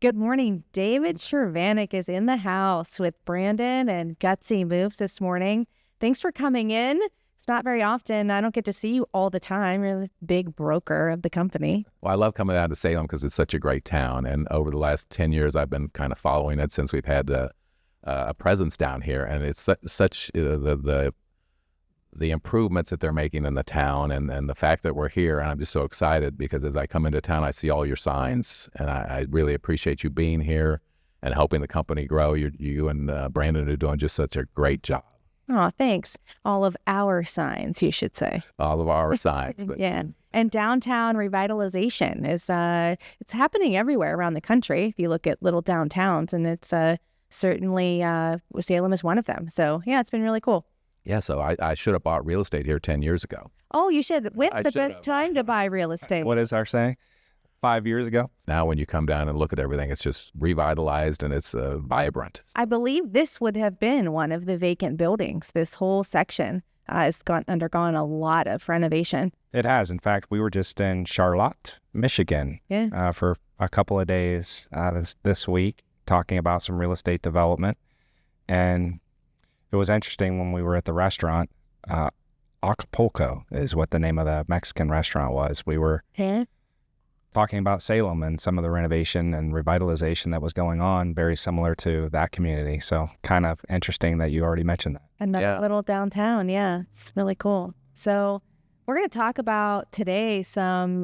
Good morning. David Chervenic is in the house with Brandon and Gutsy Moves this morning. Thanks for coming in. It's not very often. I don't get to see you all the time. You're the big broker of the company. Well, I love coming down to Salem because it's such a great town. And over the last 10 years, I've been kind of following it since we've had a presence down here. And it's such the improvements that they're making in the town and the fact that we're here. And I'm just so excited because as I come into town, I see all your signs. And I really appreciate you being here and helping the company grow. You and Brandon are doing just such a great job. Oh, thanks. All of our signs, you should say. All of our signs. But Yeah. And downtown revitalization is it's happening everywhere around the country. If you look at little downtowns, and it's certainly Salem is one of them. So yeah, it's been really cool. Yeah, so I should have bought real estate here 10 years ago. Oh, you should. When's I the should best have. time to buy real estate? What is our saying? 5 years ago? Now when you come down and look at everything, it's just revitalized and it's vibrant. I believe this would have been one of the vacant buildings. This whole section has undergone a lot of renovation. It has. In fact, we were just in Charlotte, Michigan for a couple of days this week talking about some real estate development. And it was interesting when we were at the restaurant. Acapulco is what the name of the Mexican restaurant was. We were talking about Salem and some of the renovation and revitalization that was going on, very similar to that community. So kind of interesting that you already mentioned that. Another little downtown. Yeah, it's really cool. So we're going to talk about today some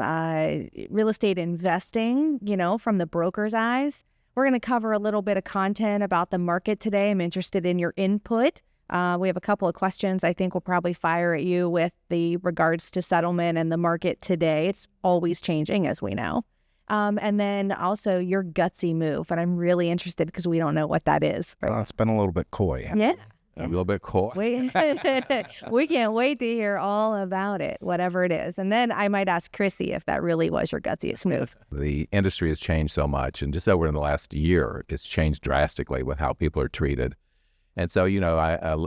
real estate investing, from the broker's eyes. We're going to cover a little bit of content about the market today. I'm interested in your input. We have a couple of questions I think we'll probably fire at you with the regards to settlement and the market today. It's always changing, as we know. And then also your gutsy move. And I'm really interested because we don't know what that is. Well, it's been a little bit coy. Yeah. A little bit cool. We can't wait to hear all about it, whatever it is. And then I might ask Chrissy if that really was your gutsiest move. The industry has changed so much, and just over in the last year, it's changed drastically with how people are treated. And so,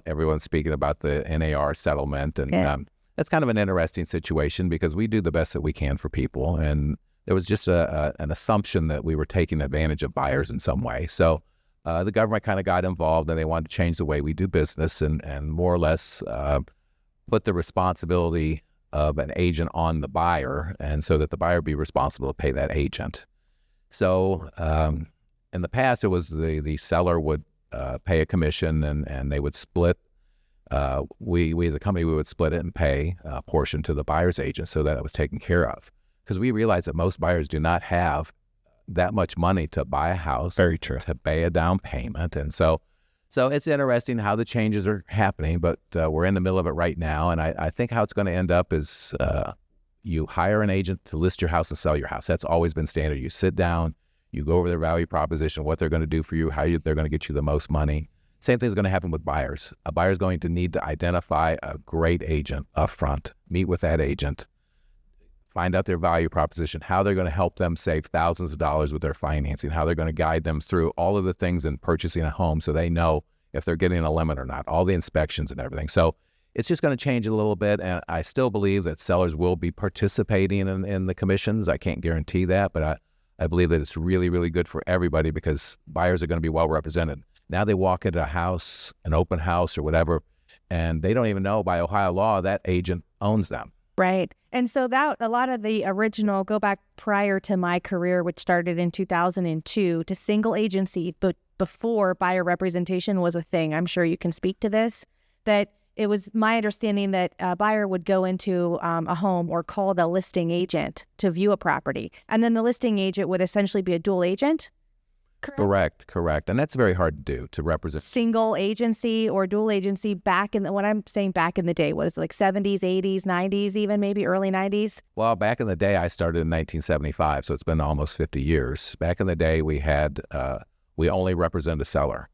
everyone's speaking about the NAR settlement, and that's kind of an interesting situation because we do the best that we can for people. And there was just an assumption that we were taking advantage of buyers in some way. So the government kind of got involved, and they wanted to change the way we do business and more or less put the responsibility of an agent on the buyer, and so that the buyer be responsible to pay that agent. So in the past, it was the seller would pay a commission, and they would split. We as a company, we would split it and pay a portion to the buyer's agent so that it was taken care of. Because we realize that most buyers do not have that much money to buy a house. Very true. To pay a down payment. And so it's interesting how the changes are happening, but we're in the middle of it right now. And I think how it's going to end up is you hire an agent to list your house and sell your house. That's always been standard. You sit down, you go over their value proposition, what they're going to do for you, they're going to get you the most money. Same thing is going to happen with buyers. A buyer's going to need to identify a great agent up front, meet with that agent, find out their value proposition, how they're going to help them save thousands of dollars with their financing, how they're going to guide them through all of the things in purchasing a home so they know if they're getting a limit or not, all the inspections and everything. So it's just going to change a little bit, and I still believe that sellers will be participating in the commissions. I can't guarantee that, but I believe that it's really, really good for everybody because buyers are going to be well represented. Now they walk into a house, an open house or whatever, and they don't even know by Ohio law that agent owns them. Right. And so that a lot of the original, go back prior to my career, which started in 2002, to single agency, but before buyer representation was a thing. I'm sure you can speak to this, that it was my understanding that a buyer would go into a home or call the listing agent to view a property. And then the listing agent would essentially be a dual agent. Correct. And that's very hard to do, to represent. Single agency or dual agency what I'm saying back in the day was like 70s, 80s, 90s, even maybe early 90s. Well, back in the day, I started in 1975, so it's been almost 50 years. Back in the day, we only represented a seller.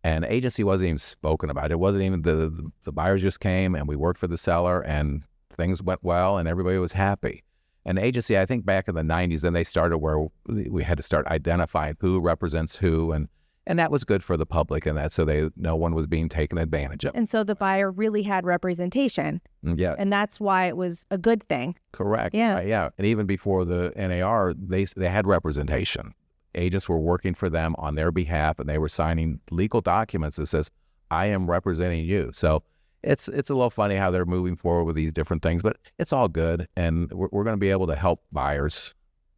And agency wasn't even spoken about. It wasn't even, the buyers just came and we worked for the seller and things went well and everybody was happy. And agency, I think back in the 90s, then they started where we had to start identifying who represents who, and that was good for the public, and that so no one was being taken advantage of. And so the buyer really had representation. Yes. And that's why it was a good thing. Correct. Yeah. Right, yeah. And even before the NAR, they had representation. agents were working for them on their behalf, and they were signing legal documents that says, I am representing you. So it's a little funny how they're moving forward with these different things, but it's all good. And we're going to be able to help buyers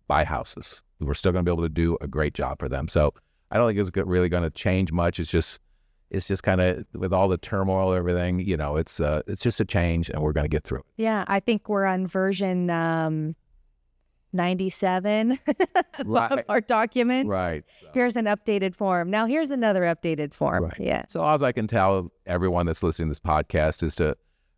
buy houses. We're still going to be able to do a great job for them. So I don't think it's really going to change much. It's just kind of, with all the turmoil, everything, it's just a change, and we're going to get through it. Yeah, I think we're on version 97 Right. of our document. Right. Here's an updated form. Now here's another updated form. Right. Yeah. So all I can tell everyone that's listening to this podcast is to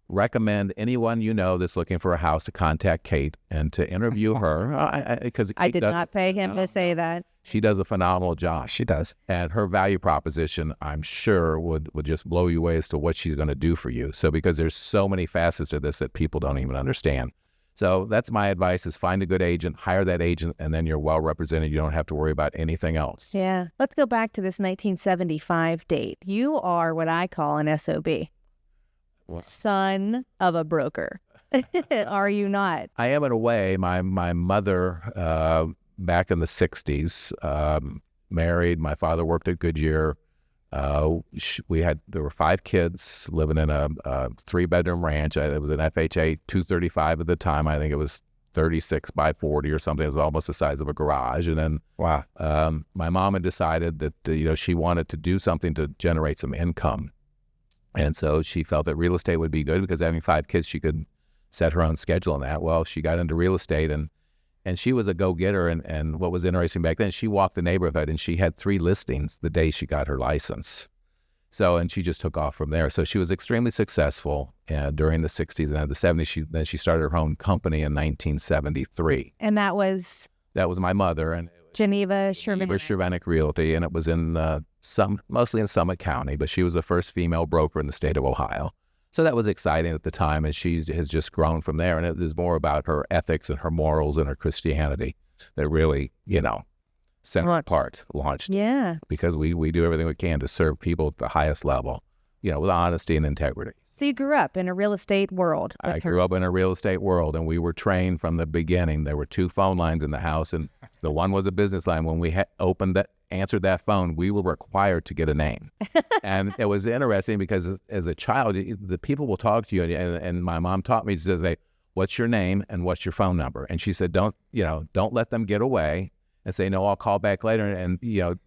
recommend anyone that's looking for a house to contact Kate and to interview her. Because I did not pay him to say that. She does a phenomenal job. She does. And her value proposition, I'm sure, would just blow you away as to what she's going to do for you. So because there's so many facets of this that people don't even understand. So that's my advice, is find a good agent, hire that agent, and then you're well represented. You don't have to worry about anything else. Yeah. Let's go back to this 1975 date. You are what I call an S.O.B. What? Son of a broker. Are you not? I am in a way. My mother, back in the 60s, married. My father worked at Goodyear. There were 5 kids living in a 3-bedroom ranch. It was an FHA 235 at the time. I think it was 36 by 40 or something. It was almost the size of a garage. And then wow, my mom had decided that she wanted to do something to generate some income, and so she felt that real estate would be good, because having 5 kids, she could set her own schedule on that. Well, she got into real estate, and she was a go-getter, and what was interesting back then, she walked the neighborhood, and she had 3 listings the day she got her license. So, and she just took off from there. So she was extremely successful during the 60s and the 70s. Then she started her own company in 1973. And that was my mother. And Geneva Chervenic. Chervenic Realty, and it was in mostly in Summit County, but she was the first female broker in the state of Ohio. So that was exciting at the time, and she has just grown from there. And it is more about her ethics and her morals and her Christianity that really, set her apart, launched. Yeah. Because we do everything we can to serve people at the highest level, with honesty and integrity. So you grew up in a real estate world. I grew up in a real estate world, and we were trained from the beginning. There were 2 phone lines in the house, and the one was a business line. When we answered that phone, we were required to get a name. And it was interesting because as a child, the people will talk to you, and my mom taught me to say, what's your name and what's your phone number? And she said, don't let them get away and say, no, I'll call back later, and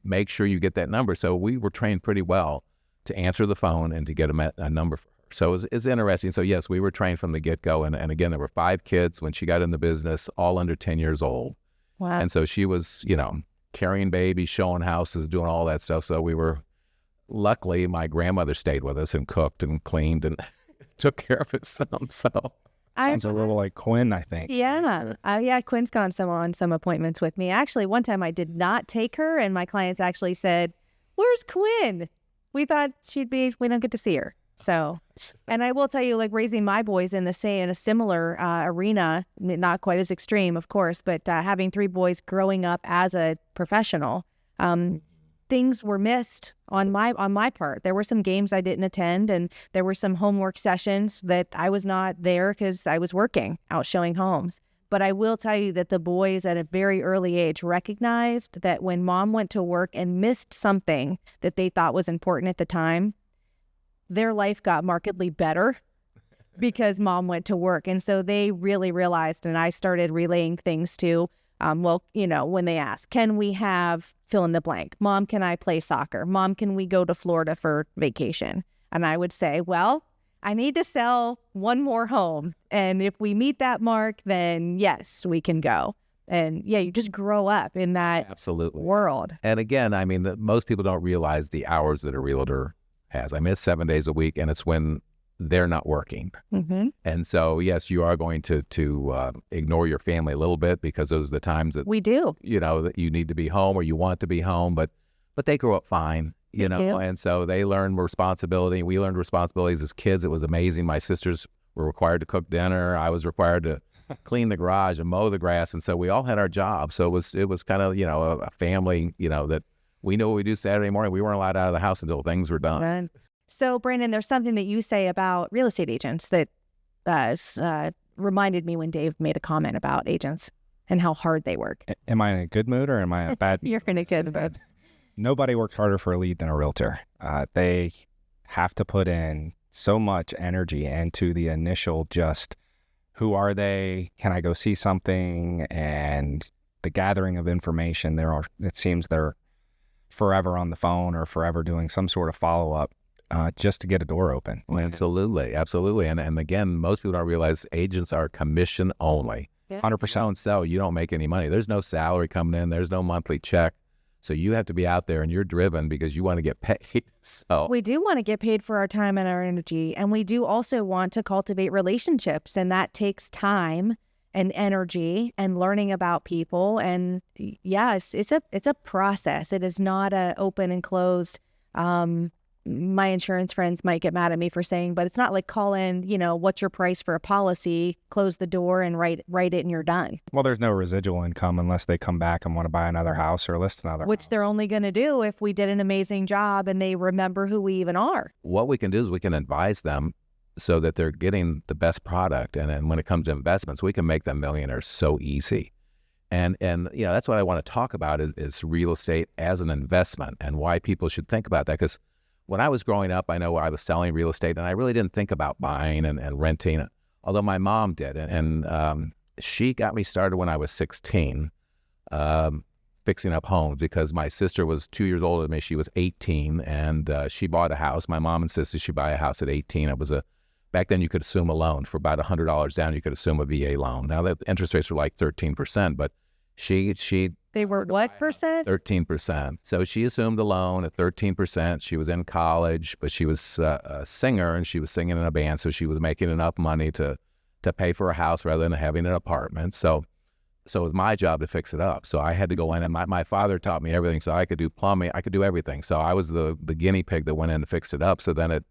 make sure you get that number. So we were trained pretty well to answer the phone and to get a number for her. So it's interesting. So yes, we were trained from the get-go. And again, there were 5 kids when she got in the business, all under 10 years old. Wow. And so she was, carrying babies, showing houses, doing all that stuff. So we were, luckily, my grandmother stayed with us and cooked and cleaned and took care of it some. So sounds a little like Quinn, I think. Yeah. Yeah, Quinn's gone on some appointments with me. Actually, one time I did not take her, and my clients actually said, where's Quinn? We thought we don't get to see her. So, and I will tell you, like, raising my boys in a similar arena, not quite as extreme, of course, but having 3 boys growing up as a professional, things were missed on my part. There were some games I didn't attend, and there were some homework sessions that I was not there because I was working out showing homes. But I will tell you that the boys at a very early age recognized that when mom went to work and missed something that they thought was important at the time, their life got markedly better because mom went to work. And so they really realized, and I started relaying things to, when they ask, can we have fill in the blank? Mom, can I play soccer? Mom, can we go to Florida for vacation? And I would say, well, I need to sell 1 more home. And if we meet that mark, then yes, we can go. And yeah, you just grow up in that absolutely world. And again, I mean, most people don't realize the hours that a realtor has. I mean, it's 7 days a week, and it's when they're not working. Mm-hmm. And so, yes, you are going to ignore your family a little bit, because those are the times that we do, that you need to be home or you want to be home, but they grow up fine, and so they learn responsibility. We learned responsibilities as kids. It was amazing. My sisters were required to cook dinner. I was required to clean the garage and mow the grass. And so we all had our jobs. So it was kind of, a family, that we knew what we do Saturday morning. We weren't allowed out of the house until things were done. Right. So, Brandon, there's something that you say about real estate agents that reminded me when Dave made a comment about agents. and how hard they work. Am I in a good mood or am I in a bad mood? You're in a good mood. Nobody works harder for a lead than a realtor. They have to put in so much energy into the initial just, who are they? Can I go see something? And the gathering of information. It seems they're forever on the phone or forever doing some sort of follow-up just to get a door open. Absolutely. And again, most people don't realize agents are commission only. 100%. Don't sell, you don't make any money. There's no salary coming in. There's no monthly check. So you have to be out there and you're driven because you want to get paid. So we do want to get paid for our time and our energy. And we do also want to cultivate relationships. And that takes time and energy and learning about people. And yes, it's a process. It is not a open and closed. My insurance friends might get mad at me for saying, but it's not like call in, what's your price for a policy, close the door and write it and you're done. Well, there's no residual income unless they come back and want to buy another house or list another Which house. They're only going to do if we did an amazing job and they remember who we even are. What we can do is we can advise them so that they're getting the best product. And then when it comes to investments, we can make them millionaires so easy. And that's what I want to talk about is real estate as an investment and why people should think about that. Because when I was growing up, I know I was selling real estate and I really didn't think about buying and renting, although my mom did. And she got me started when I was 16, fixing up homes because my sister was 2 years older than me. She was 18 and she bought a house. My mom insisted she buy a house at 18. It was back then you could assume a loan for about $100 down. You could assume a VA loan. Now the interest rates were like 13%, but they were what percent? 13%. So she assumed a loan at 13%. She was in college, but she was a singer and she was singing in a band. So she was making enough money to pay for a house rather than having an apartment. So it was my job to fix it up. So I had to go in and my father taught me everything. So I could do plumbing. I could do everything. So I was the guinea pig that went in and fixed it up. So then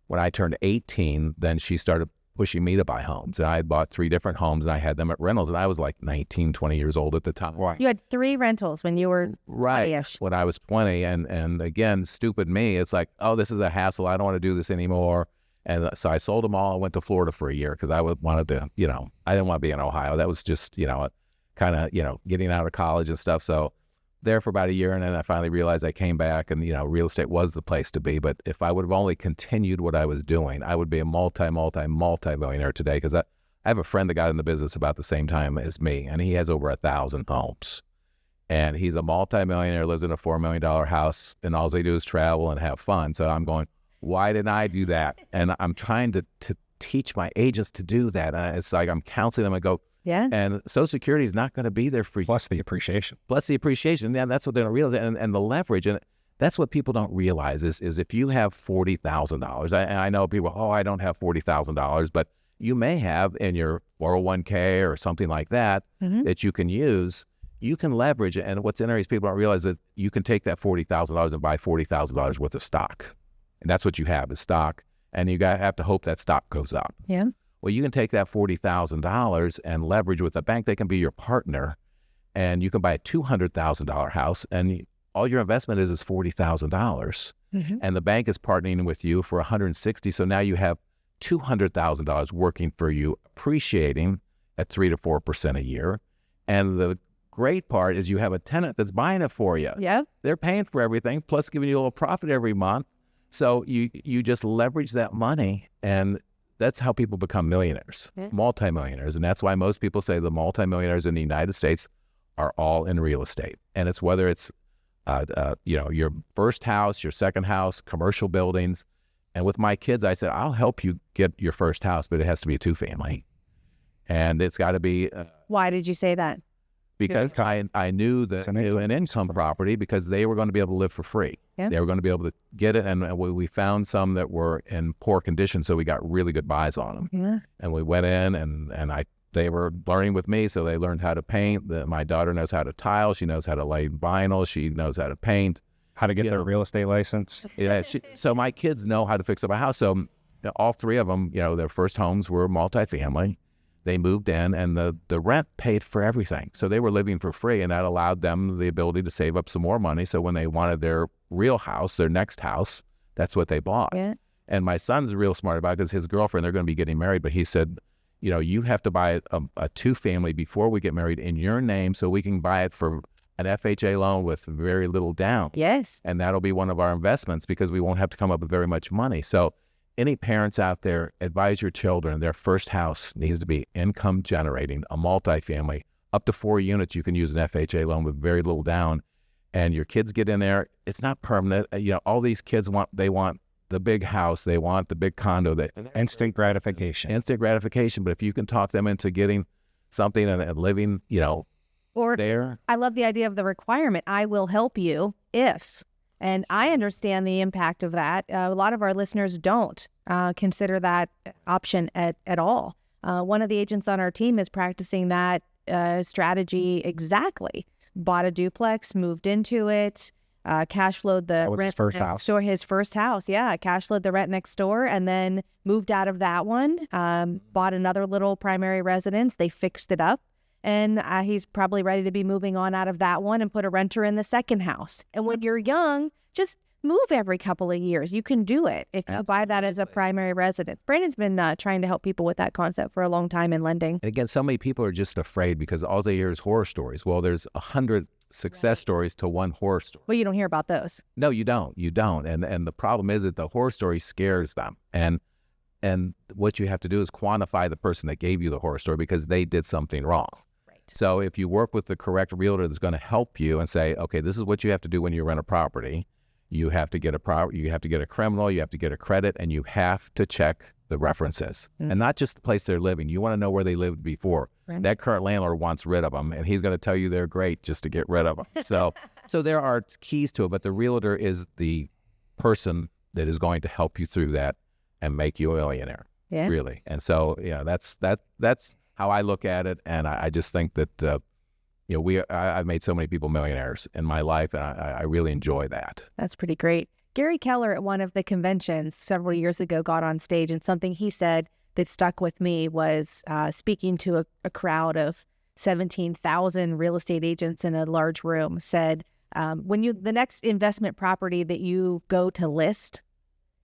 when I turned 18, then she started pushing me to buy homes. And I had bought 3 different homes and I had them at rentals. And I was like 19, 20 years old at the time. Why? You had 3 rentals when you were right 20-ish. When I was 20. And again, stupid me, it's like, oh, this is a hassle. I don't want to do this anymore. And so I sold them all. I went to Florida for a year because I wanted to, I didn't want to be in Ohio. That was just, kind of, getting out of college and stuff. So there for about a year. And then I finally realized I came back and, real estate was the place to be. But if I would have only continued what I was doing, I would be a multi-millionaire today. Because I have a friend that got in the business about the same time as me, and he has over 1,000 homes. And he's a multi-millionaire, lives in a $4 million house, and all they do is travel and have fun. So I'm going, why didn't I do that? And I'm trying to teach my agents to do that. And it's like I'm counseling them. I go, yeah. And Social Security is not going to be there for you. Plus the appreciation. Yeah, that's what they don't realize. And the leverage. And that's what people don't realize is if you have $40,000, and I know people, I don't have $40,000, but you may have in your 401k or something like that that you can use. You can leverage it. And what's interesting is people don't realize that you can take that $40,000 and buy $40,000 worth of stock. And that's what you have is stock. And you have to hope that stock goes up. Yeah. Well, you can take that $40,000 and leverage with a bank. They can be your partner, and you can buy a $200,000 house, and all your investment is $40,000, and the bank is partnering with you for $160,000. So now you have $200,000 working for you, appreciating at 3 to 4% a year. And the great part is you have a tenant that's buying it for you. Yeah, they're paying for everything, plus giving you a little profit every month. So you just leverage that money, and that's how people become millionaires, multimillionaires. And that's why most people say the multimillionaires in the United States are all in real estate. And it's whether it's, your first house, your second house, commercial buildings. And with my kids, I said, I'll help you get your first house, but it has to be a 2-family. And it's got to be. Why did you say that? Because I knew that an income property, because they were going to be able to live for free. Yeah. They were going to be able to get it. And we found some that were in poor condition, so we got really good buys on them. Yeah. And we went in and they were learning with me, so they learned how to paint. My daughter knows how to tile. She knows how to lay vinyl. She knows how to paint. How to get their real estate license. Yeah. So my kids know how to fix up a house. So all 3 of them, their first homes were multifamily. They moved in, and the rent paid for everything. So they were living for free, and that allowed them the ability to save up some more money. So when they wanted their real house, their next house, that's what they bought. Yeah. And my son's real smart about it because his girlfriend, they're going to be getting married, but he said, you have to buy a two-family before we get married in your name so we can buy it for an FHA loan with very little down. Yes. And that'll be one of our investments because we won't have to come up with very much money. So any parents out there, advise your children their first house needs to be income generating, a multifamily, up to 4 units. You can use an FHA loan with very little down. And your kids get in there. It's not permanent. All these kids want the big house. They want the big condo. Instant gratification. Instant gratification. But if you can talk them into getting something and living, or there. I love the idea of the requirement. I will help you if. And I understand the impact of that. A lot of our listeners don't consider that option at all. One of the agents on our team is practicing that strategy exactly. Bought a duplex, moved into it, cash flowed the rent next door. His first house, yeah, cash flowed the rent next door, and then moved out of that one. Bought another little primary residence. They fixed it up, and he's probably ready to be moving on out of that one and put a renter in the second house. And when you're young, just move every couple of years. You can do it if you buy that as a primary residence. Brandon's been trying to help people with that concept for a long time in lending. And again, so many people are just afraid because all they hear is horror stories. Well, there's 100 success stories to one horror story. Well, you don't hear about those. No, you don't. You don't. And the problem is that the horror story scares them. And what you have to do is quantify the person that gave you the horror story because they did something wrong. Right. So if you work with the correct realtor that's going to help you and say, okay, this is what you have to do when you rent a property. You have to get you have to get a criminal, you have to get a credit, and you have to check the references. And not just the place they're living. You want to know where they lived before. Right. That current landlord wants rid of them, and he's going to tell you they're great just to get rid of them. So there are keys to it, but the realtor is the person that is going to help you through that and make you a millionaire. Yeah. Really. And so, that's how I look at it, and I just think that I've made so many people millionaires in my life, and I really enjoy that. That's pretty great. Gary Keller at one of the conventions several years ago got on stage, and something he said that stuck with me was speaking to a crowd of 17,000 real estate agents in a large room, said, the next investment property that you go to list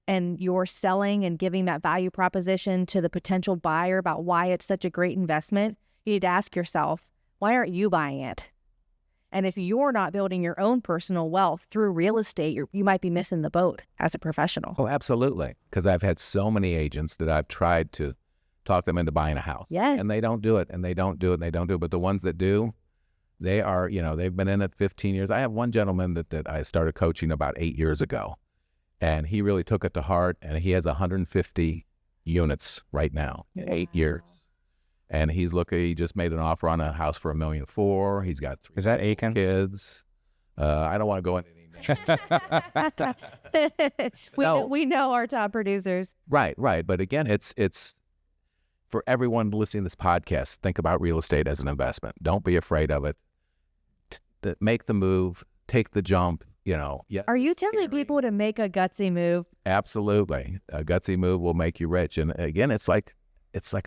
and you're selling and giving that value proposition to the potential buyer about why it's such a great investment, you need to ask yourself, why aren't you buying it? And if you're not building your own personal wealth through real estate, you might be missing the boat as a professional. Oh, absolutely. Because I've had so many agents that I've tried to talk them into buying a house. Yes. And they don't do it, and they don't do it, and they don't do it. But the ones that do, they are, they've been in it 15 years. I have one gentleman that I started coaching about 8 years ago, and he really took it to heart, and he has 150 units right now in 8 years. And he just made an offer on a house for $1.4 million. He's got 3 Is that Aiken? Kids. I don't want to go into any we know our top producers. Right. But again, it's for everyone listening to this podcast, think about real estate as an investment. Don't be afraid of it. Make the move. Take the jump. Yes, are you telling people to make a gutsy move? Absolutely. A gutsy move will make you rich. And again, it's like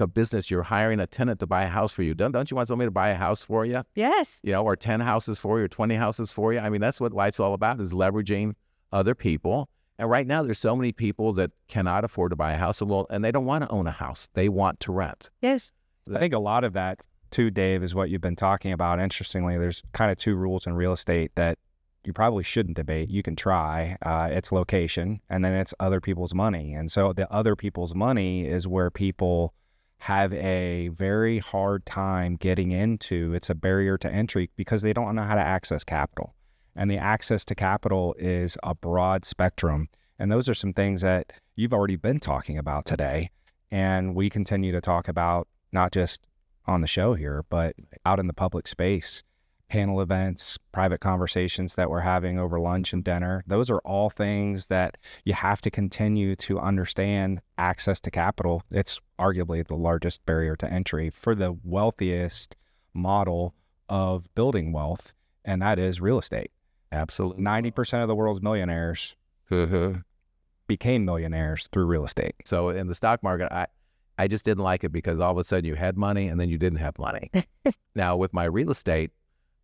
a business. You're hiring a tenant to buy a house for you. Don't you want somebody to buy a house for you? Yes. Or 10 houses for you or 20 houses for you. I mean, that's what life's all about, is leveraging other people. And right now, there's so many people that cannot afford to buy a house, and they don't want to own a house. They want to rent. Yes. I think a lot of that, too, Dave, is what you've been talking about. Interestingly, there's kind of 2 rules in real estate that you probably shouldn't debate. You can try. It's location, and then it's other people's money. And so the other people's money is where people have a very hard time getting into. It's a barrier to entry because they don't know how to access capital. And the access to capital is a broad spectrum. And those are some things that you've already been talking about today. And we continue to talk about, not just on the show here, but out in the public space. Panel events, private conversations that we're having over lunch and dinner. Those are all things that you have to continue to understand. Access to capital, it's arguably the largest barrier to entry for the wealthiest model of building wealth, and that is real estate. Absolutely. 90% of the world's millionaires became millionaires through real estate. So in the stock market, I just didn't like it because all of a sudden you had money and then you didn't have money. Now with my real estate,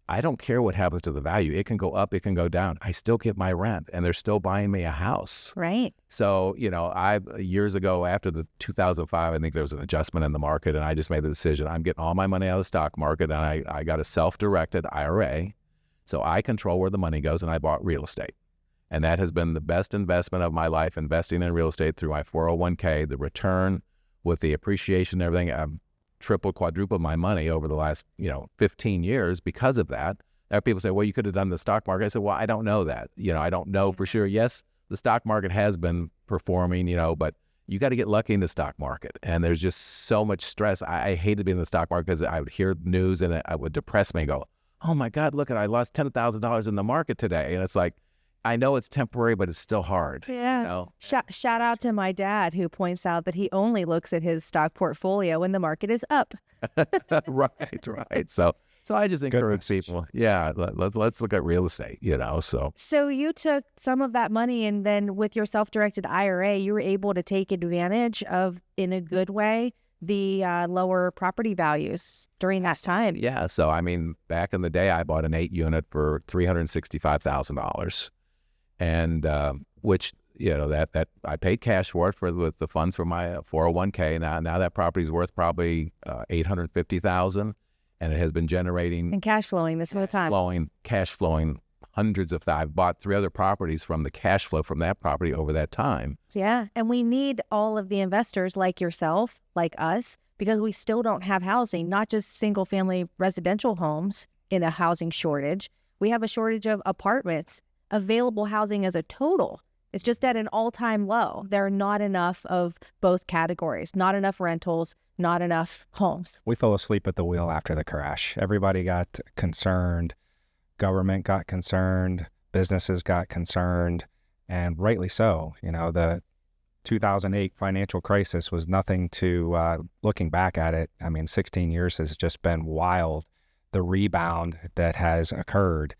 I don't care what happens to the value. It can go up, it can go down. I still get my rent, and they're still buying me a house. Right. So, years ago after the 2005, I think there was an adjustment in the market, and I just made the decision. I'm getting all my money out of the stock market, and I got a self-directed IRA. So I control where the money goes, and I bought real estate. And that has been the best investment of my life, investing in real estate through my 401k, the return with the appreciation and everything. I've tripled, quadrupled my money over the last, 15 years because of that. Now people say, well, you could have done the stock market. I said, well, I don't know that. I don't know for sure. Yes, the stock market has been performing, but you got to get lucky in the stock market. And there's just so much stress. I hated being in the stock market because I would hear news and it would depress me and go, oh my God, look I lost $10,000 in the market today. And it's like, I know it's temporary, but it's still hard. Yeah. Shout out to my dad, who points out that he only looks at his stock portfolio when the market is up. Right. So I just encourage people, let's look at real estate, So you took some of that money, and then with your self-directed IRA, you were able to take advantage of, in a good way, the lower property values during that time. Yeah. So, back in the day, I bought an 8-unit for $365,000. And which, that I paid cash for it with the funds from my 401k. Now that property's worth probably $850,000, and it has been generating and cash flowing this whole time. Cash flowing hundreds of thousands. I've bought 3 other properties from the cash flow from that property over that time. Yeah, and we need all of the investors like yourself, like us, because we still don't have housing, not just single family residential homes in a housing shortage. We have a shortage of apartments. Available housing as a total is just at an all-time low. There are not enough of both categories, not enough rentals, not enough homes. We fell asleep at the wheel after the crash. Everybody got concerned. Government got concerned. Businesses got concerned, and rightly so. The 2008 financial crisis was nothing to, looking back at it, 16 years has just been wild, the rebound that has occurred.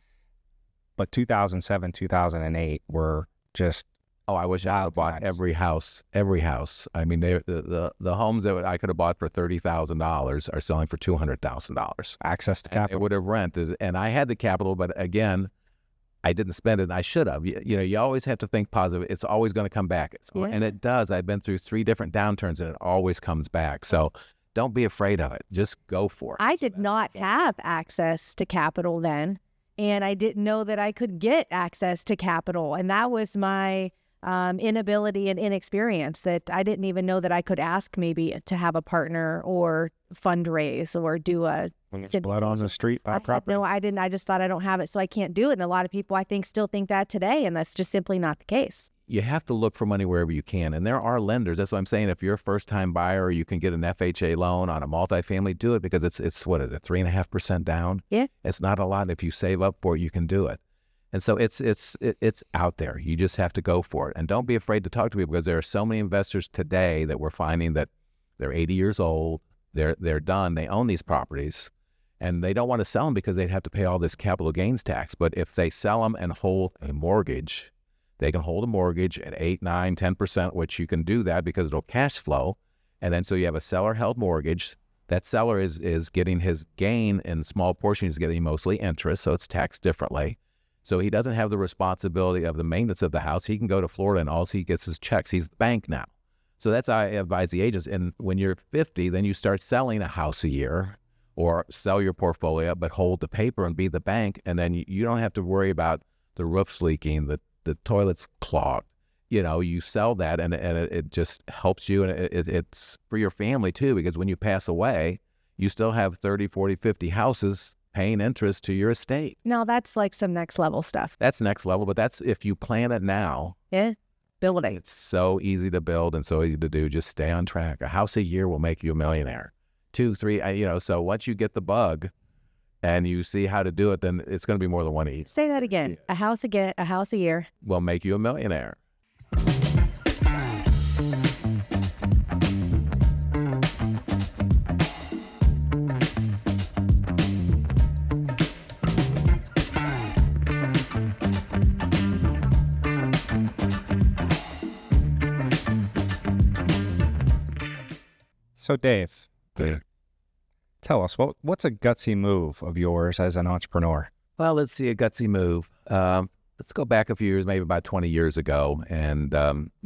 But 2007, 2008 were just... Oh, I wish I had bought every house. The homes that I could have bought for $30,000 are selling for $200,000. Access to capital. It would have rented, and I had the capital, but again, I didn't spend it, and I should have. You always have to think positive. It's always going to come back. And it does. I've been through 3 different downturns, and it always comes back. So don't be afraid of it. Just go for it. I did not have access to capital then. And I didn't know that I could get access to capital. And that was my inability and inexperience, that I didn't even know that I could ask maybe to have a partner or fundraise or do a... When it's blood on the street, buy property. No, I didn't. I just thought I don't have it, so I can't do it. And a lot of people, I think, still think that today. And that's just simply not the case. You have to look for money wherever you can. And there are lenders. That's what I'm saying. If you're a first-time buyer, you can get an FHA loan on a multifamily, do it, because it's what is it, 3.5% down? Yeah. It's not a lot. If you save up for it, you can do it. And so it's out there. You just have to go for it. And don't be afraid to talk to people, because there are so many investors today that we're finding that they're 80 years old, they're done, they own these properties, and they don't want to sell them because they'd have to pay all this capital gains tax. But if they sell them and hold a mortgage, they can hold a mortgage at 8, 9, 10%, which you can do that because it'll cash flow. And then so you have a seller-held mortgage. That seller is getting his gain in small portions. He's getting mostly interest, so it's taxed differently. So he doesn't have the responsibility of the maintenance of the house. He can go to Florida and all he gets is checks. He's the bank now. So that's how I advise the agents. And when you're 50, then you start selling a house a year or sell your portfolio, but hold the paper and be the bank. And then you don't have to worry about the roofs leaking, the toilet's clogged. You sell that, and it just helps you, and it's for your family too, because when you pass away, you still have 30, 40, 50 houses paying interest to your estate. Now that's like some next level stuff. That's next level, but that's if you plan it now. Yeah, building. It's so easy to build and so easy to do. Just stay on track. A house a year will make you a millionaire. 2, 3, so once you get the bug and you see how to do it, then it's going to be more than one each. Say that again. Yeah. A house a year will make you a millionaire. So Dave, Tell us, what's a gutsy move of yours as an entrepreneur? Well, let's see, a gutsy move. Let's go back a few years, maybe about 20 years ago, and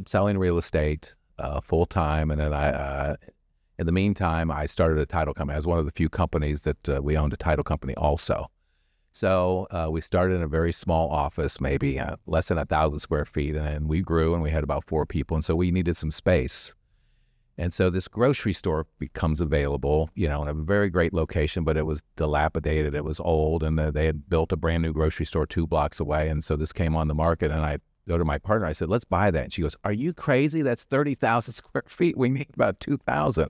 selling real estate full time. And then in the meantime, I started a title company. I was one of the few companies that we owned a title company also. So we started in a very small office, maybe less than 1,000 square feet, and we grew, and we had about 4 people, and so we needed some space. And so this grocery store becomes available, in a very great location, but it was dilapidated, it was old, and they had built a brand new grocery store 2 blocks away, and so this came on the market, and I go to my partner, I said, let's buy that. And she goes, are you crazy? That's 30,000 square feet. We need about 2,000.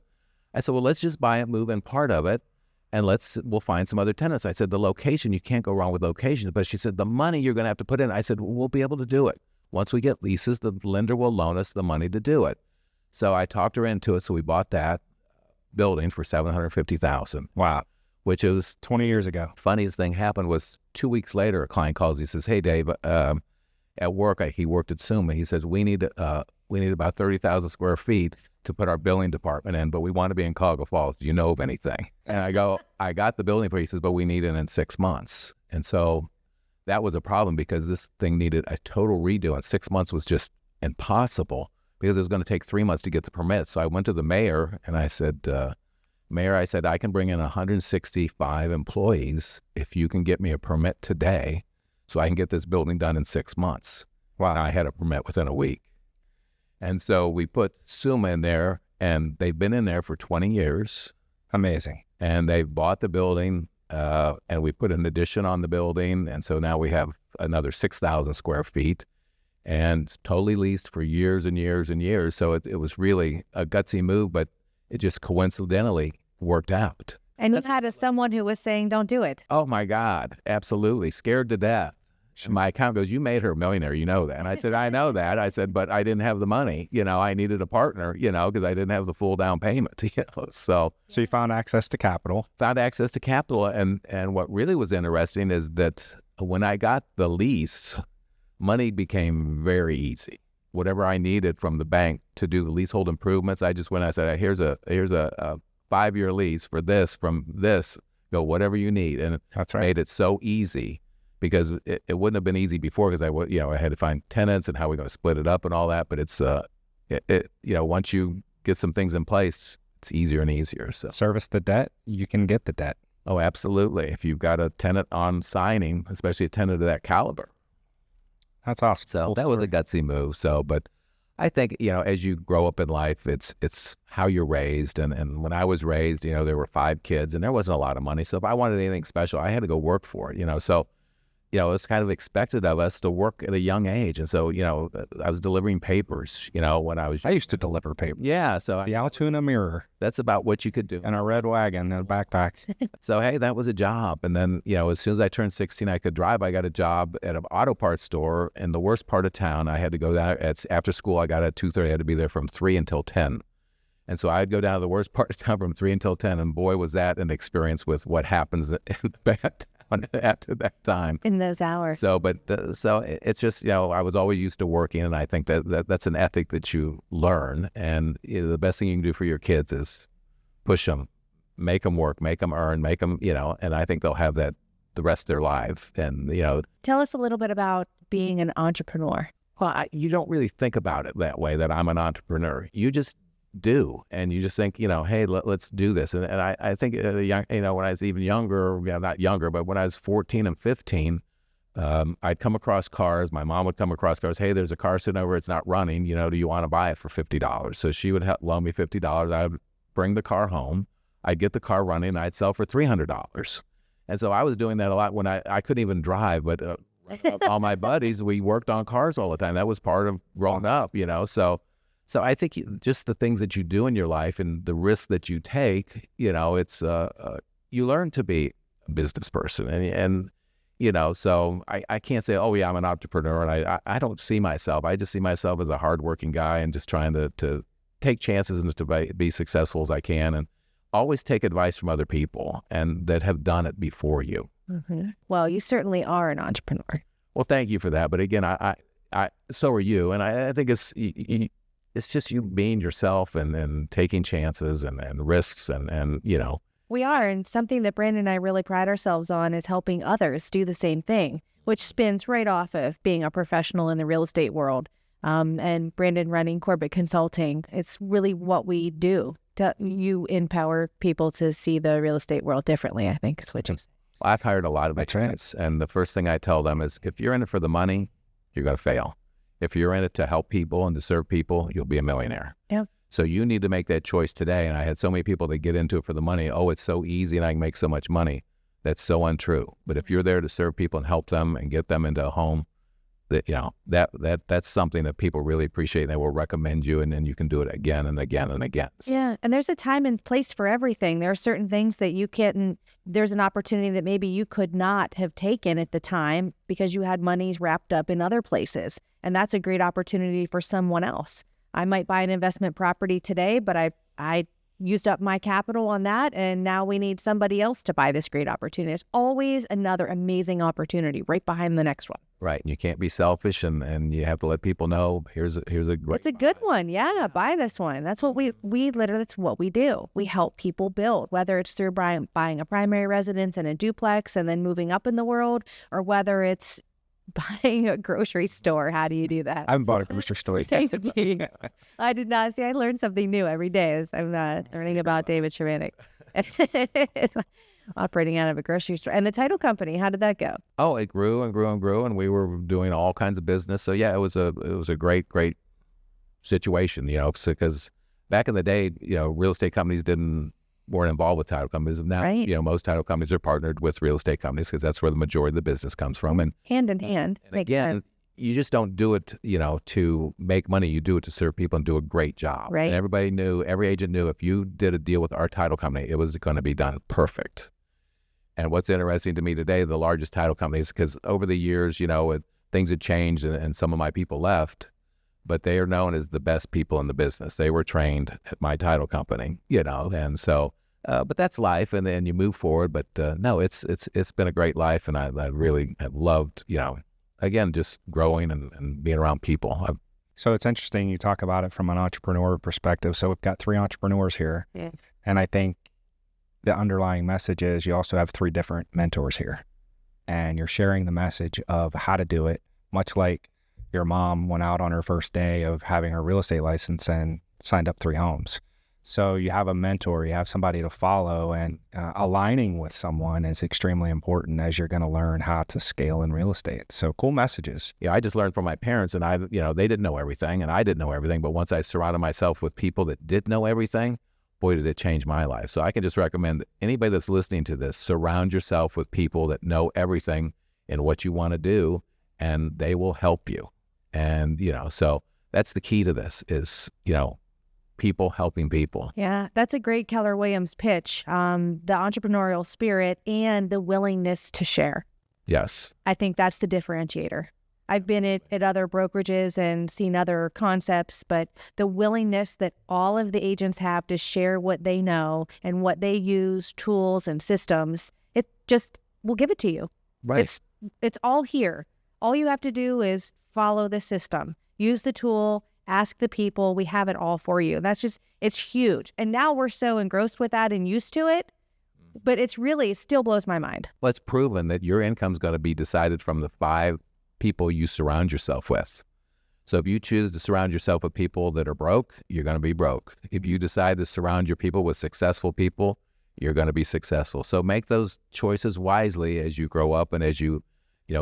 I said, well, let's just buy it, move in part of it, and we'll find some other tenants. I said, the location, you can't go wrong with location. But she said, the money you're going to have to put in. I said, we'll be able to do it. Once we get leases, the lender will loan us the money to do it. So I talked her into it. So we bought that building for $750,000. Wow. Which was 20 years ago. Funniest thing happened was 2 weeks later, a client calls. He says, hey, Dave, at work, he worked at SUMA. He says, we need about 30,000 square feet to put our billing department in, but we want to be in Cuyahoga Falls. Do you know of anything? And I go, I got the building for you. He says, but we need it in 6 months. And so that was a problem because this thing needed a total redo, and 6 months was just impossible because it was going to take 3 months to get the permit. So I went to the mayor and I said, Mayor, I said, I can bring in 165 employees if you can get me a permit today so I can get this building done in 6 months. Wow. And I had a permit within a week. And so we put SUMA in there, and they've been in there for 20 years. Amazing. And they bought the building, and we put an addition on the building. And so now we have another 6,000 square feet and totally leased for years and years and years. So it was really a gutsy move, but it just coincidentally worked out. And you had someone who was saying, don't do it. Oh, my God. Absolutely. Scared to death. My accountant goes, you made her a millionaire. You know that. And I said, I know that. I said, but I didn't have the money. I needed a partner, because I didn't have the full down payment. So you found access to capital. And what really was interesting is that when I got the lease, money became very easy. Whatever I needed from the bank to do the leasehold improvements, I just went, I said, here's a 5-year lease for this, from this, go whatever you need. And that's right. Made it so easy. Because it wouldn't have been easy before because I had to find tenants and how we're going to split it up and all that. But it's, once you get some things in place, it's easier and easier. So service the debt, you can get the debt. Oh, absolutely. If you've got a tenant on signing, especially a tenant of that caliber. That's awesome. So cool that story. was a gutsy move. So, but I think, as you grow up in life, it's how you're raised. And when I was raised, there were 5 kids and there wasn't a lot of money. So if I wanted anything special, I had to go work for it, So it's kind of expected of us to work at a young age. And so, I was delivering papers, when I used to deliver papers. Yeah. So the Altoona Mirror. That's about what you could do. And a red wagon and a backpack. So, hey, that was a job. And then, as soon as I turned 16, I could drive. I got a job at an auto parts store in the worst part of town. I had to go down after school. I got at 2:30. I had to be there from 3 until 10. And so I'd go down to the worst part of town from 3 until 10. And boy, was that an experience with what happens in the bad after that time in those hours. So it's just, I was always used to working, and I think that's an ethic that you learn. And the best thing you can do for your kids is push them, make them work, make them earn, make them, and I think they'll have that the rest of their life. And, tell us a little bit about being an entrepreneur. Well, you don't really think about it that way, that I'm an entrepreneur. You just do, and you just think, hey, let's do this. And I think when I was even younger, not younger, but when I was 14 and 15, I'd come across cars. My mom would come across cars. Hey, there's a car sitting over, it's not running. Do you want to buy it for $50? So she would loan me $50. I would bring the car home. I'd get the car running. And I'd sell for $300. And so I was doing that a lot when I couldn't even drive, but all my buddies, we worked on cars all the time. That was part of growing up, So I think just the things that you do in your life and the risks that you take, it's you learn to be a business person, and so I can't say, oh yeah, I'm an entrepreneur, and I don't see myself. I just see myself as a hardworking guy and just trying to take chances and to be successful as I can, and always take advice from other people and that have done it before you. Mm-hmm. Well, you certainly are an entrepreneur. Well, thank you for that. But again, I so are you, and I think it's just you being yourself and taking chances and risks and We are. And something that Brandon and I really pride ourselves on is helping others do the same thing, which spins right off of being a professional in the real estate world. And Brandon running corporate consulting. It's really what we do. You empower people to see the real estate world differently, I think is what you say. I've hired a lot of agents, and the first thing I tell them is, if you're in it for the money, you're going to fail. If you're in it to help people and to serve people, you'll be a millionaire. Yeah. So you need to make that choice today. And I had so many people that get into it for the money. Oh, it's so easy and I can make so much money. That's so untrue. But if you're there to serve people and help them and get them into a home, that's something that people really appreciate. They will recommend you, and then you can do it again and again and again. Yeah, and there's a time and place for everything. There are certain things that you can't, there's an opportunity that maybe you could not have taken at the time because you had monies wrapped up in other places. And that's a great opportunity for someone else. I might buy an investment property today, but I used up my capital on that, and now we need somebody else to buy this great opportunity. It's always another amazing opportunity right behind the next one. Right. And you can't be selfish, and you have to let people know, here's a great It's a good one. Yeah, buy this one. That's what we literally, that's what we do. We help people build, whether it's through buying a primary residence and a duplex and then moving up in the world, or whether it's buying a grocery store. How do you do that? I haven't bought a grocery store yet. I did not. See, I learn something new every day as I'm learning about David Chervenic. Operating out of a grocery store. And the title company, how did that go? Oh, it grew and grew and grew, and we were doing all kinds of business. So yeah, it was a great situation, because back in the day, real estate companies weren't involved with title companies. Now, right. Most title companies are partnered with real estate companies because that's where the majority of the business comes from. And hand in hand. And again, you just don't do it, to make money. You do it to serve people and do a great job. Right. And every agent knew if you did a deal with our title company, it was going to be done perfect. And what's interesting to me today, the largest title companies, because over the years, things had changed and some of my people left, but they are known as the best people in the business. They were trained at my title company, and so, but that's life, and then you move forward. But no, it's been a great life, and I really have loved, again, just growing and being around people. So it's interesting you talk about it from an entrepreneur perspective. So we've got 3 entrepreneurs here, and I think the underlying message is you also have 3 different mentors here, and you're sharing the message of how to do it, much like your mom went out on her first day of having her real estate license and signed up 3 homes. So you have a mentor, you have somebody to follow, and aligning with someone is extremely important as you're going to learn how to scale in real estate. So cool messages. Yeah, I just learned from my parents, and they didn't know everything, and I didn't know everything. But once I surrounded myself with people that did know everything, boy, did it change my life. So I can just recommend anybody that's listening to this, surround yourself with people that know everything in what you want to do, and they will help you. And, so that's the key to this is, people helping people. Yeah, that's a great Keller Williams pitch. The entrepreneurial spirit and the willingness to share. Yes. I think that's the differentiator. I've been at other brokerages and seen other concepts, but the willingness that all of the agents have to share what they know and what they use, tools and systems, it just will give it to you. Right. It's all here. All you have to do is follow the system, use the tool, ask the people. We have it all for you. It's huge. And now we're so engrossed with that and used to it, but it still blows my mind. Well, it's proven that your income's going to be decided from the 5 people you surround yourself with. So if you choose to surround yourself with people that are broke, you're going to be broke. If you decide to surround your people with successful people, you're going to be successful. So make those choices wisely as you grow up and as you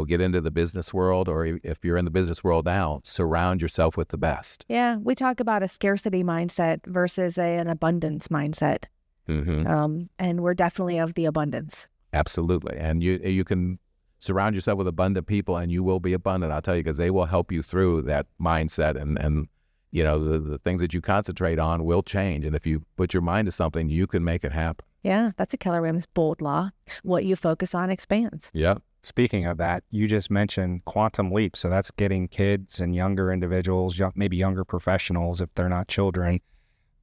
get into the business world, or if you're in the business world now, surround yourself with the best. Yeah, we talk about a scarcity mindset versus an abundance mindset. Mm-hmm. And we're definitely of the abundance. Absolutely. And you can surround yourself with abundant people and you will be abundant, I'll tell you, because they will help you through that mindset. And the things that you concentrate on will change. And if you put your mind to something, you can make it happen. Yeah, that's a Keller Williams bold law. What you focus on expands. Yep. Speaking of that, you just mentioned quantum leap. So that's getting kids and younger individuals, maybe younger professionals if they're not children.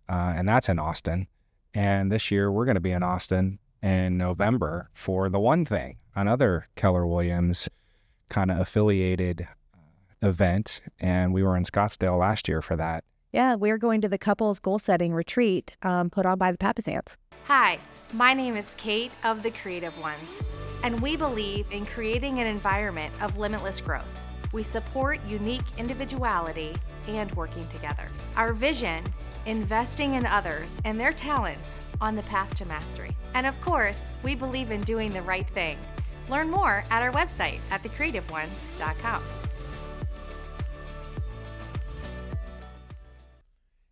And that's in Austin. And this year we're going to be in Austin in November for The One Thing, another Keller Williams kind of affiliated event. And we were in Scottsdale last year for that. Yeah, we're going to the couples goal setting retreat put on by the Papazants. Hi, my name is Kate of The Creative Ones, and we believe in creating an environment of limitless growth. We support unique individuality and working together. Our vision, investing in others and their talents on the path to mastery. And of course, we believe in doing the right thing. Learn more at our website at thecreativeones.com.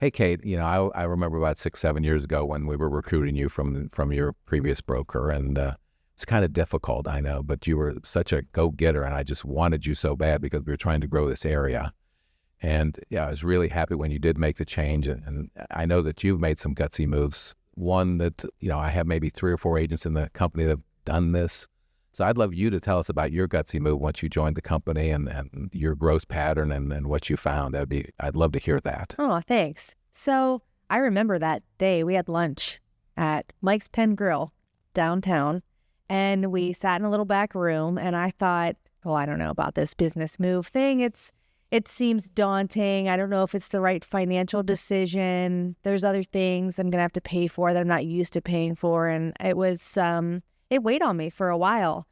Hey, Kate, I remember about 6-7 years ago when we were recruiting you from your previous broker, and it's kind of difficult, I know, but you were such a go-getter, and I just wanted you so bad because we were trying to grow this area. And yeah, I was really happy when you did make the change, and I know that you've made some gutsy moves. One that, I have maybe 3 or 4 agents in the company that have done this. So I'd love you to tell us about your gutsy move once you joined the company and your growth pattern and what you found. I'd love to hear that. Oh, thanks. So I remember that day we had lunch at Mike's Pen Grill downtown, and we sat in a little back room, and I thought, well, I don't know about this business move thing. It seems daunting. I don't know if it's the right financial decision. There's other things I'm going to have to pay for that I'm not used to paying for. And it was, it weighed on me for a while.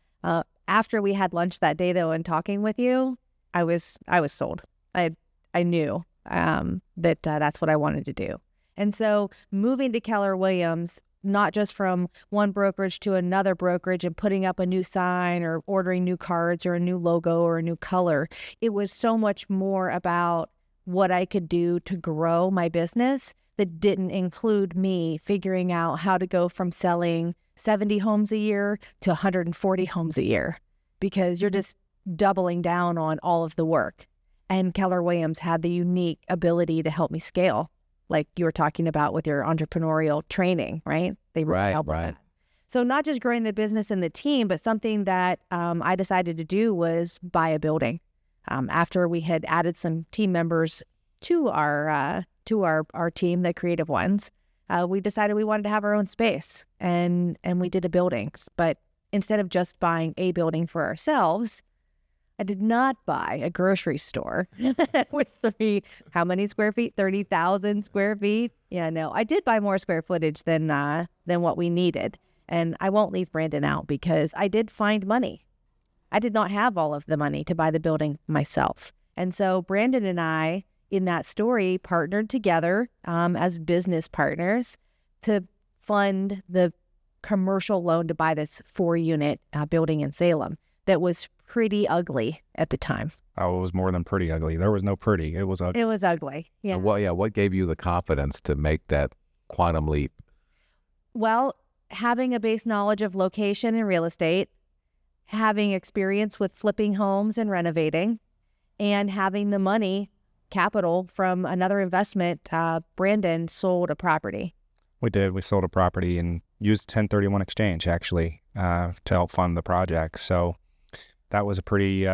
After we had lunch that day, though, and talking with you, I was sold. I knew that that's what I wanted to do. And so moving to Keller Williams, not just from one brokerage to another brokerage and putting up a new sign or ordering new cards or a new logo or a new color, it was so much more about what I could do to grow my business that didn't include me figuring out how to go from selling 70 homes a year to 140 homes a year, because you're just doubling down on all of the work. And Keller Williams had the unique ability to help me scale, like you were talking about with your entrepreneurial training, right? They really help with that. So not just growing the business and the team, but something that I decided to do was buy a building. After we had added some team members to our team, the creative ones, we decided we wanted to have our own space, and we did a building. But instead of just buying a building for ourselves, I did not buy a grocery store with how many square feet? 30,000 square feet. Yeah, no, I did buy more square footage than what we needed. And I won't leave Brandon out because I did find money. I did not have all of the money to buy the building myself. And so Brandon and I, in that story, partnered together as business partners to fund the commercial loan to buy this 4-unit building in Salem that was pretty ugly at the time. Oh, it was more than pretty ugly. There was no pretty. It was ugly. It was ugly. Yeah. What gave you the confidence to make that quantum leap? Well, having a base knowledge of location and real estate, having experience with flipping homes and renovating, and having the money, capital from another investment, Brandon sold a property. We did. We sold a property and used 1031 exchange, actually, to help fund the project. So that was a pretty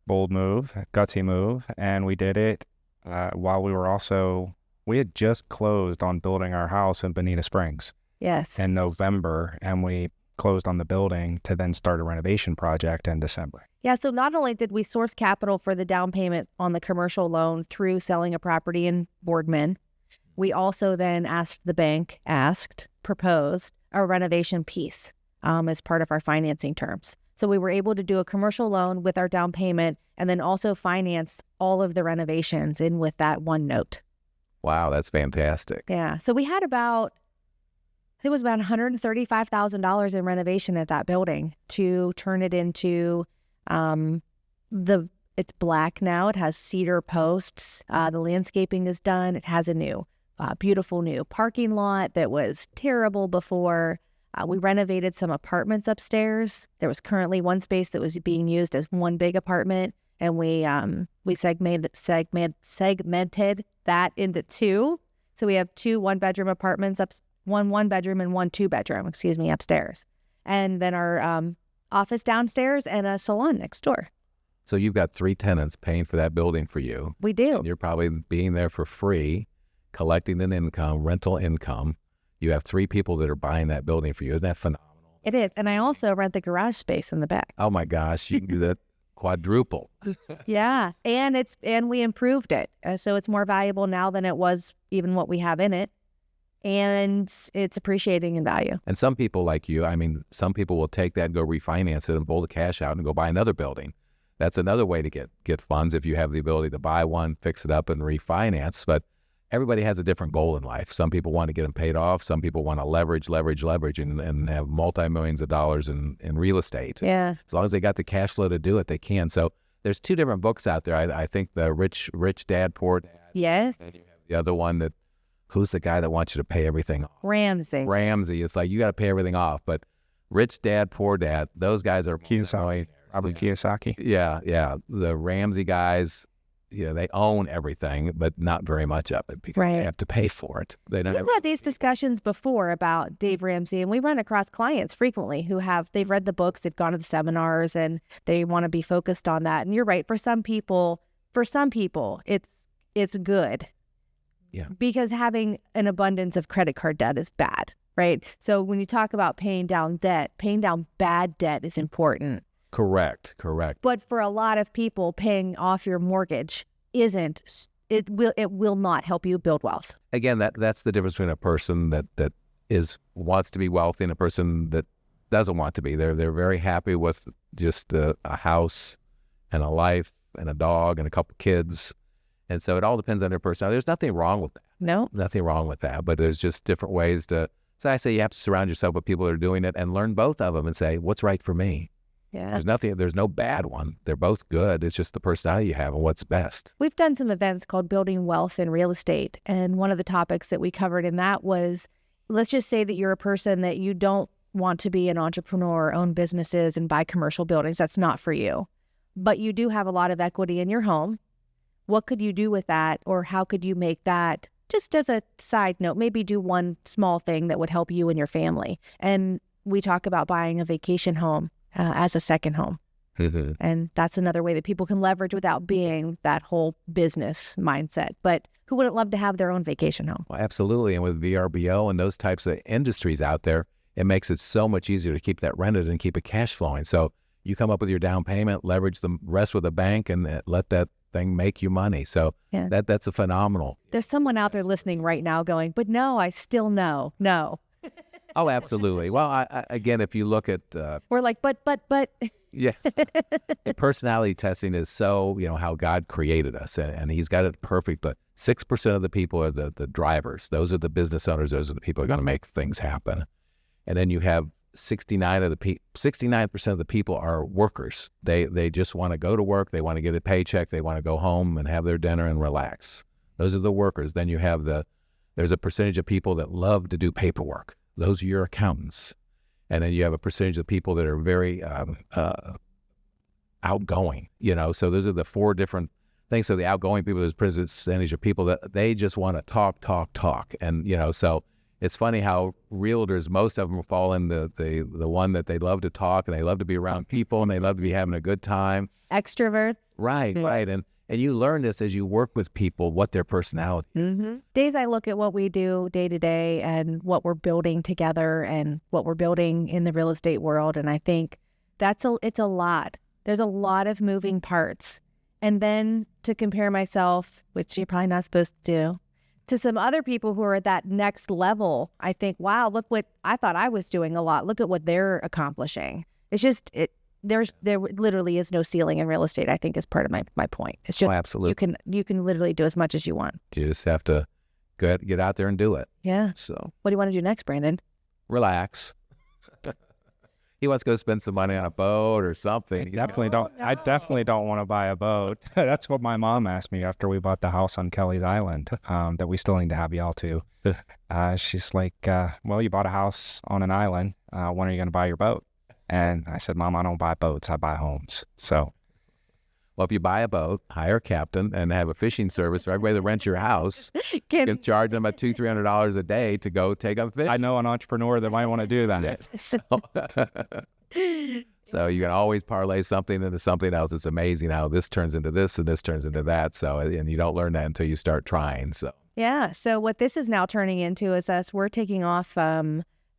bold move, gutsy move, and we did it while we had just closed on building our house in Bonita Springs. Yes. In November, and we closed on the building to then start a renovation project in December. Yeah, so not only did we source capital for the down payment on the commercial loan through selling a property in Boardman, we also then proposed a renovation piece as part of our financing terms. So we were able to do a commercial loan with our down payment and then also finance all of the renovations in with that one note. Wow, that's fantastic. Yeah. So we had about $135,000 in renovation at that building to turn it into it's black now. It has cedar posts. The landscaping is done. It has a new, beautiful new parking lot that was terrible before. We renovated some apartments upstairs. There was currently one space that was being used as one big apartment, and we segmented that into 2. So we have 2 one-bedroom apartments one bedroom and 1 2-bedroom, upstairs, and then our office downstairs and a salon next door. So you've got 3 tenants paying for that building for you. We do. And you're probably being there for free, collecting an income, rental income. You have 3 people that are buying that building for you. Isn't that phenomenal? It is. And I also rent the garage space in the back. Oh my gosh, you can do that quadruple. Yeah. And we improved it. So it's more valuable now than it was even what we have in it. and it's appreciating in value. And some people like you, I mean, some people will take that and go refinance it and pull the cash out and go buy another building. That's another way to get funds if you have the ability to buy one, fix it up, and refinance. But everybody has a different goal in life. Some people want to get them paid off. Some people want to leverage, and have multi-millions of dollars in real estate. Yeah. As long as they got the cash flow to do it, they can. So there's two different books out there. I think the Rich Dad, Poor Dad. Yes. And you have the other one that, who's the guy that wants you to pay everything off? Ramsey. It's like you got to pay everything off. But Rich Dad, Poor Dad, those guys are Kiyosaki. Robert Kiyosaki. Yeah. The Ramsey guys, they own everything, but not very much of it because they have to pay for it. They don't. We've had these discussions before about Dave Ramsey, and we run across clients frequently who they've read the books, they've gone to the seminars, and they want to be focused on that. And you're right. For some people, it's good. Yeah. Because having an abundance of credit card debt is bad, right? So when you talk about paying down debt, paying down bad debt is important. Correct. But for a lot of people, paying off your mortgage it will not help you build wealth. Again, that's the difference between a person that wants to be wealthy and a person that doesn't want to be. They're very happy with just a house and a life and a dog and a couple kids. And so it all depends on their personality. There's nothing wrong with that. No. Nothing wrong with that. But there's just different ways to. So I say you have to surround yourself with people that are doing it and learn both of them and say, what's right for me? Yeah. There's no bad one. They're both good. It's just the personality you have and what's best. We've done some events called Building Wealth in Real Estate. And one of the topics that we covered in that was, let's just say that you're a person that you don't want to be an entrepreneur, own businesses, and buy commercial buildings. That's not for you. But you do have a lot of equity in your home. What could you do with that? Or how could you make that, just as a side note, maybe do one small thing that would help you and your family? And we talk about buying a vacation home as a second home. Mm-hmm. And that's another way that people can leverage without being that whole business mindset. But who wouldn't love to have their own vacation home? Well, absolutely. And with VRBO and those types of industries out there, it makes it so much easier to keep that rented and keep it cash flowing. So you come up with your down payment, leverage the rest with a bank, and let that thing make you money. So that's a phenomenal. There's someone out there listening right now going, but no, I still know. No. Oh, absolutely. Well, I again, if you look at... We're like, but. Yeah. Personality testing is so, how God created us, and he's got it perfect. But 6% of the people are the drivers. Those are the business owners. Those are the people who are going to make things happen. And then you have 69% of the people are workers. They just want to go to work. They want to get a paycheck. They want to go home and have their dinner and relax. Those are the workers. Then you have there's a percentage of people that love to do paperwork. Those are your accountants. And then you have a percentage of people that are very outgoing, So those are the four different things. So the outgoing people, there's a percentage of people that they just want to talk. And, so it's funny how realtors, most of them fall in the one that they love to talk and they love to be around people and they love to be having a good time. Extroverts. Right. And you learn this as you work with people, what their personality is. Mm-hmm. Days I look at what we do day to day and what we're building together and what we're building in the real estate world. And I think it's a lot. There's a lot of moving parts. And then to compare myself, which you're probably not supposed to do, to some other people who are at that next level, I think, wow, look what I thought I was doing a lot. Look at what they're accomplishing. It's just, there literally is no ceiling in real estate, I think, is part of my point. It's just, absolutely. You can literally do as much as you want. You just have to get out there and do it. Yeah. So what do you want to do next, Brandon? Relax. He wants to go spend some money on a boat or something. I definitely don't want to buy a boat. That's what my mom asked me after we bought the house on Kelly's Island, that we still need to have y'all to. She's like, well, you bought a house on an island. When are you going to buy your boat? And I said, Mom, I don't buy boats. I buy homes. So. Well, if you buy a boat, hire a captain, and have a fishing service for everybody that rents your house, you can charge them about $200-300 a day to go take up fish. I know an entrepreneur that might want to do that. So you can always parlay something into something else. It's amazing how this turns into this and this turns into that. So, and you don't learn that until you start trying. So yeah. So what this is now turning into is we're taking off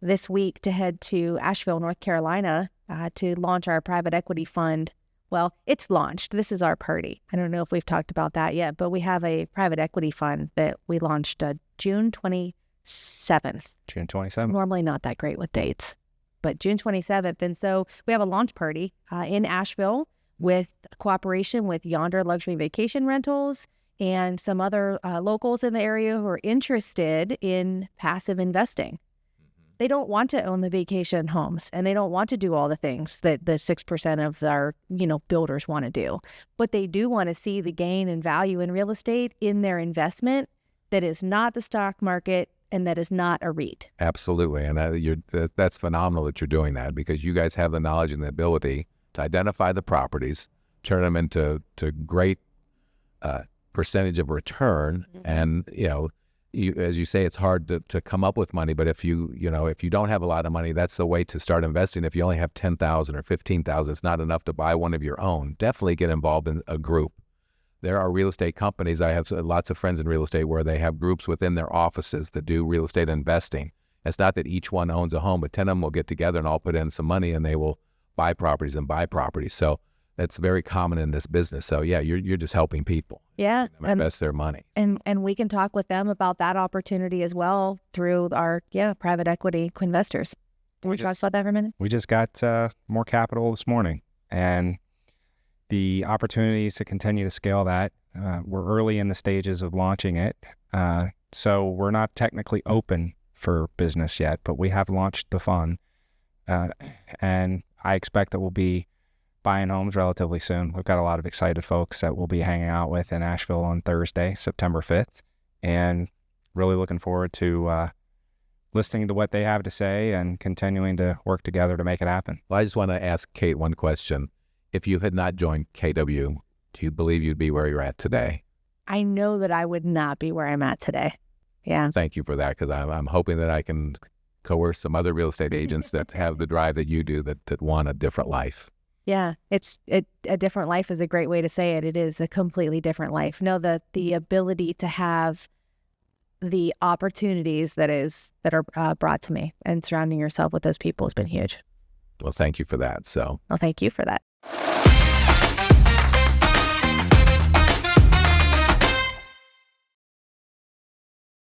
this week to head to Asheville, North Carolina, to launch our private equity fund. Well, it's launched. This is our party. I don't know if we've talked about that yet, but we have a private equity fund that we launched June 20, 7th. June 27th. Normally not that great with dates, but June 27th. And so we have a launch party in Asheville with cooperation with Yonder Luxury Vacation Rentals and some other locals in the area who are interested in passive investing. They don't want to own the vacation homes, and they don't want to do all the things that the 6% of our, builders want to do. But they do want to see the gain and value in real estate in their investment that is not the stock market and that is not a REIT. Absolutely. And that's phenomenal that you're doing that, because you guys have the knowledge and the ability to identify the properties, turn them into great percentage of return. And, as you say, it's hard to come up with money, but if you don't have a lot of money, that's the way to start investing. If you only have 10,000 or 15,000, it's not enough to buy one of your own. Definitely get involved in a group. There are real estate companies. I have lots of friends in real estate where they have groups within their offices that do real estate investing. It's not that each one owns a home, but 10 of them will get together and all put in some money, and they will buy properties and buy properties. So that's very common in this business. So yeah, you're just helping people. Yeah, invest their money. And we can talk with them about that opportunity as well through our private equity investors. Can we talk about that for a minute? We just got more capital this morning, and the opportunities to continue to scale that. We're early in the stages of launching it, so we're not technically open for business yet, but we have launched the fund, and I expect that we'll be buying homes relatively soon. We've got a lot of excited folks that we'll be hanging out with in Asheville on Thursday, September 5th, and really looking forward to listening to what they have to say and continuing to work together to make it happen. Well, I just want to ask Kate one question. If you had not joined KW, do you believe you'd be where you're at today? I know that I would not be where I'm at today. Yeah. Thank you for that, because I'm hoping that I can coerce some other real estate agents that have the drive that you do, that want a different life. Yeah, a different life is a great way to say it. It is a completely different life. No, the ability to have the opportunities that are brought to me, and surrounding yourself with those people has been huge. Well, thank you for that. Well, thank you for that.